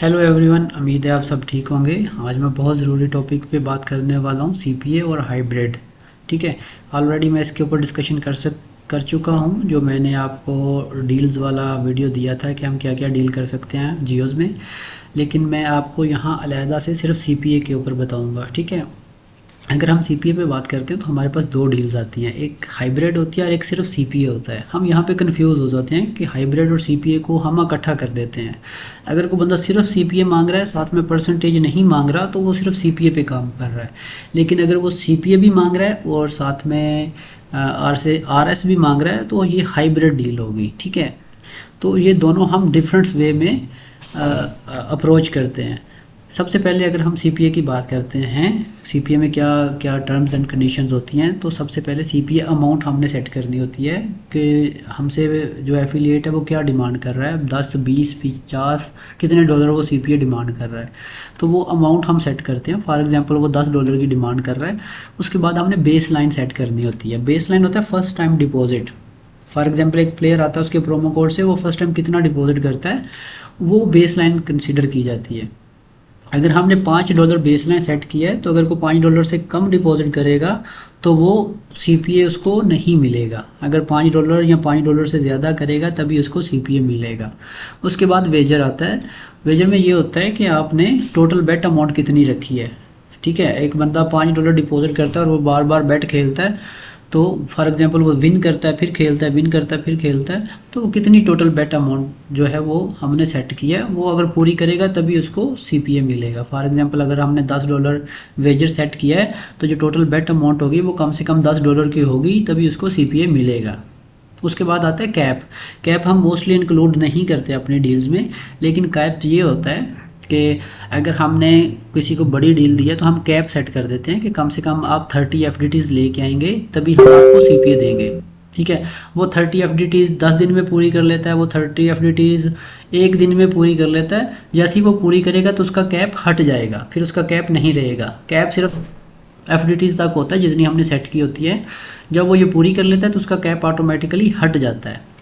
Hello everyone, उम्मीद है आप सब ठीक होंगे। आज मैं बहुत ज़रूरी टॉपिक पे बात करने वाला हूँ, सीपीए और हाइब्रिड। ठीक है, ऑलरेडी मैं इसके ऊपर डिस्कशन कर चुका हूँ, जो मैंने आपको डील्स वाला वीडियो दिया था कि हम क्या क्या डील कर सकते हैं जियोज़ में। लेकिन मैं आपको यहाँ अलहदा से सिर्फ सीपीए के ऊपर बताऊँगा। ठीक है, अगर हम सीपीए पे बात करते हैं तो हमारे पास दो डील्स आती हैं, एक हाइब्रिड होती है और एक सिर्फ सीपीए होता है। हम यहाँ पे कंफ्यूज हो जाते हैं कि हाइब्रिड और सीपीए को हम इकट्ठा कर देते हैं। अगर कोई बंदा सिर्फ सीपीए मांग रहा है, साथ में परसेंटेज नहीं मांग रहा, तो वो सिर्फ सीपीए पे काम कर रहा है। लेकिन अगर वो सीपीए भी मांग रहा है और साथ में आरएस भी मांग रहा है, तो ये हाइब्रिड डील होगी। ठीक है, तो ये दोनों हम डिफरेंट वे में अप्रोच करते हैं। सबसे पहले अगर हम सीपीए की बात करते हैं, सीपीए में क्या क्या टर्म्स एंड कंडीशंस होती हैं, तो सबसे पहले सीपीए अमाउंट हमने सेट करनी होती है कि हमसे जो एफिलिएट है वो क्या डिमांड कर रहा है, 10 20 50 कितने डॉलर वो सीपीए डिमांड कर रहा है। तो वो अमाउंट हम सेट करते हैं। फॉर एग्जांपल वो $10 की डिमांड कर रहा है। उसके बाद हमने बेस लाइन सेट करनी होती है। बेस लाइन होता है first time deposit. For example एक प्लेयर आता है, उसके प्रोमो कोड से वो फर्स्ट टाइम कितना डिपॉजिट करता है, वो बेस लाइन कंसिडर की जाती है। अगर हमने $5 बेस लाइन सेट किया है, तो अगर कोई $5 से कम डिपॉजिट करेगा तो वो सीपीए उसको नहीं मिलेगा। अगर $5 या $5 से ज़्यादा करेगा तभी उसको सीपीए मिलेगा। उसके बाद वेजर आता है। वेजर में ये होता है कि आपने टोटल बेट अमाउंट कितनी रखी है। ठीक है, एक बंदा $5 डिपॉजिट करता है और वो बार बार बेट खेलता है, तो फॉर एग्जांपल वो विन करता है फिर खेलता है, विन करता है फिर खेलता है, तो वो कितनी टोटल बेट अमाउंट जो है वो हमने सेट किया है, वो अगर पूरी करेगा तभी उसको सीपीए मिलेगा। फॉर एग्जांपल अगर हमने $10 वेजर सेट किया है, तो जो टोटल बेट अमाउंट होगी वो कम से कम $10 की होगी, तभी उसको सीपीए मिलेगा। उसके बाद आता है कैप। कैप हम मोस्टली इंक्लूड नहीं करते अपनी डील्स में, लेकिन कैप ये होता है कि अगर हमने किसी को बड़ी डील दी है तो हम कैप सेट कर देते हैं कि कम से कम आप 30 एफडीटीज लेके आएंगे तभी हम आपको सीपीए देंगे। ठीक है, वो 30 एफडीटीज 10 दिन में पूरी कर लेता है, वो 30 एफडीटीज एक दिन में पूरी कर लेता है। जैसे ही वो पूरी करेगा तो उसका कैप हट जाएगा, फिर उसका कैप नहीं रहेगा। कैप सिर्फ एफडीटीज तक होता है जितनी हमने सेट की होती है। जब वो ये पूरी कर लेता है तो उसका कैप ऑटोमेटिकली हट जाता है।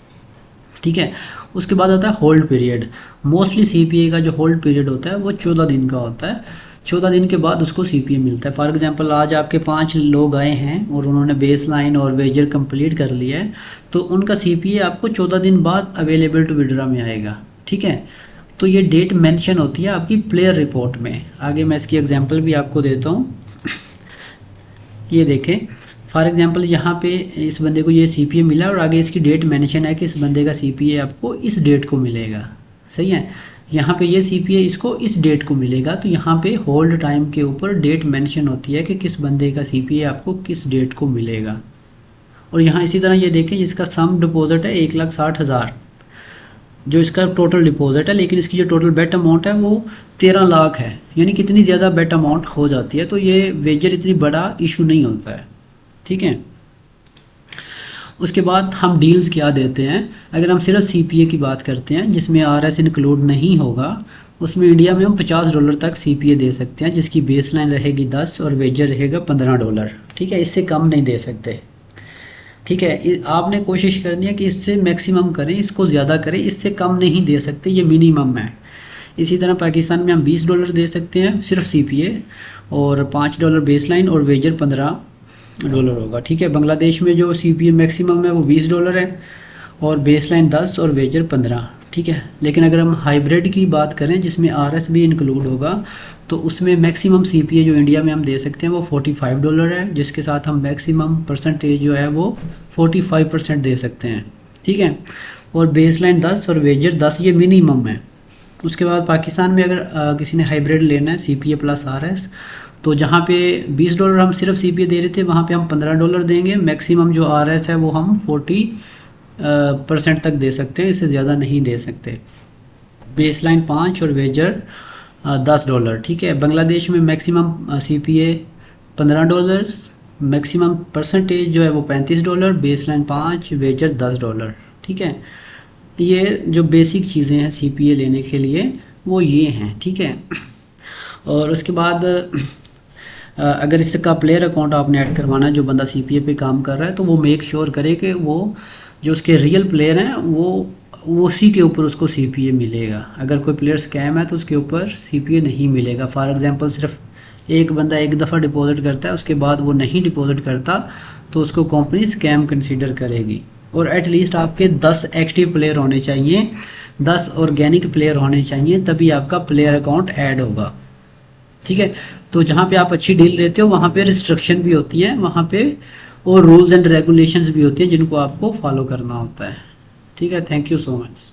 ठीक है, उसके बाद आता है होल्ड पीरियड। मोस्टली सीपीए का जो होल्ड पीरियड होता है वो 14 दिन का होता है। 14 दिन के बाद उसको सीपीए मिलता है। फॉर एग्जांपल आज आपके 5 लोग आए हैं और उन्होंने बेस लाइन और वेजर कंप्लीट कर लिया है, तो उनका सीपीए आपको 14 दिन बाद अवेलेबल टू विड्रॉ में आएगा। ठीक है, तो ये डेट मेंशन होती है आपकी प्लेयर रिपोर्ट में। आगे मैं इसकी एग्जांपल भी आपको देता हूँ। ये देखें, फॉर एग्जांपल यहाँ पे इस बंदे को ये सीपीए मिला और आगे इसकी डेट मेंशन है कि इस बंदे का सीपीए आपको इस डेट को मिलेगा। सही है, यहाँ पे ये सीपीए इसको इस डेट को मिलेगा, तो यहाँ पे होल्ड टाइम के ऊपर डेट मेंशन होती है कि किस बंदे का सीपीए आपको किस डेट को मिलेगा। और यहाँ इसी तरह ये देखें, इसका सम डिपॉजिट है 1,60,000 जो इसका टोटल डिपॉजिट है, लेकिन इसकी जो टोटल बेट अमाउंट है वो 13 लाख है। यानी कितनी ज़्यादा बेट अमाउंट हो जाती है, तो ये वेजर इतनी बड़ा इशू नहीं होता है। ठीक है, उसके बाद हम डील्स क्या देते हैं। अगर हम सिर्फ सीपीए की बात करते हैं जिसमें आरएस इंक्लूड नहीं होगा, उसमें इंडिया में हम $50 तक सीपीए दे सकते हैं, जिसकी बेस लाइन रहेगी 10 और वेजर रहेगा $15। ठीक है, इससे कम नहीं दे सकते। ठीक है, आपने कोशिश करनी है कि इससे मैक्सिमम करें, इसको ज़्यादा करें, इससे कम नहीं दे सकते, ये मिनिमम है। इसी तरह पाकिस्तान में हम $20 दे सकते हैं सिर्फ सीपीए, और $5 बेस लाइन और वेजर $15 होगा। ठीक है, बांग्लादेश में जो सीपीए मैक्सिमम है वो $20 है और बेस लाइन 10 और वेजर 15। ठीक है, लेकिन अगर हम हाइब्रिड की बात करें जिसमें आरएस भी इंक्लूड होगा, तो उसमें मैक्सिमम सीपीए जो इंडिया में हम दे सकते हैं वो $45 है, जिसके साथ हम मैक्सिमम परसेंटेज जो है वो 45% दे सकते हैं। ठीक है, और बेस लाइन 10 और वेजर 10 ये मिनिमम है। उसके बाद पाकिस्तान में अगर किसी ने हाइब्रिड लेना है सीपीए प्लस आरएस, तो जहाँ पे $20 हम सिर्फ सीपीए दे रहे थे, वहाँ पे हम $15 देंगे। मैक्सिमम जो आरएस है वो हम 40% तक दे सकते हैं, इससे ज़्यादा नहीं दे सकते। बेस लाइन 5 और वेजर $10। ठीक है, बांग्लादेश में मैक्सिमम सीपीए $15, मैक्सिमम परसेंटेज जो है वो $35, बेस लाइन 5, वेजर $10। ठीक है, ये जो बेसिक चीज़ें हैं सीपीए लेने के लिए वो ये हैं। ठीक है, और उसके बाद अगर इसका प्लेयर अकाउंट आपने ऐड करवाना है, जो बंदा सीपीए पे काम कर रहा है, तो वो मेक श्योर करे कि वो जो उसके रियल प्लेयर हैं वो उसी के ऊपर उसको सीपीए मिलेगा। अगर कोई प्लेयर स्कैम है तो उसके ऊपर सीपीए नहीं मिलेगा। फॉर एग्जांपल सिर्फ एक बंदा एक दफ़ा डिपॉजिट करता है, उसके बाद वो नहीं डिपॉजिट करता, तो उसको कंपनी स्कैम कंसीडर करेगी। और एटलीस्ट आपके 10 एक्टिव प्लेयर होने चाहिए, 10 ऑर्गेनिक प्लेयर होने चाहिए, तभी आपका प्लेयर अकाउंट ऐड होगा। ठीक है, तो जहाँ पे आप अच्छी डील लेते हो वहाँ पे रिस्ट्रिक्शन भी होती है वहाँ पे, और रूल्स एंड रेगुलेशंस भी होती हैं जिनको आपको फॉलो करना होता है। ठीक है, थैंक यू सो मच।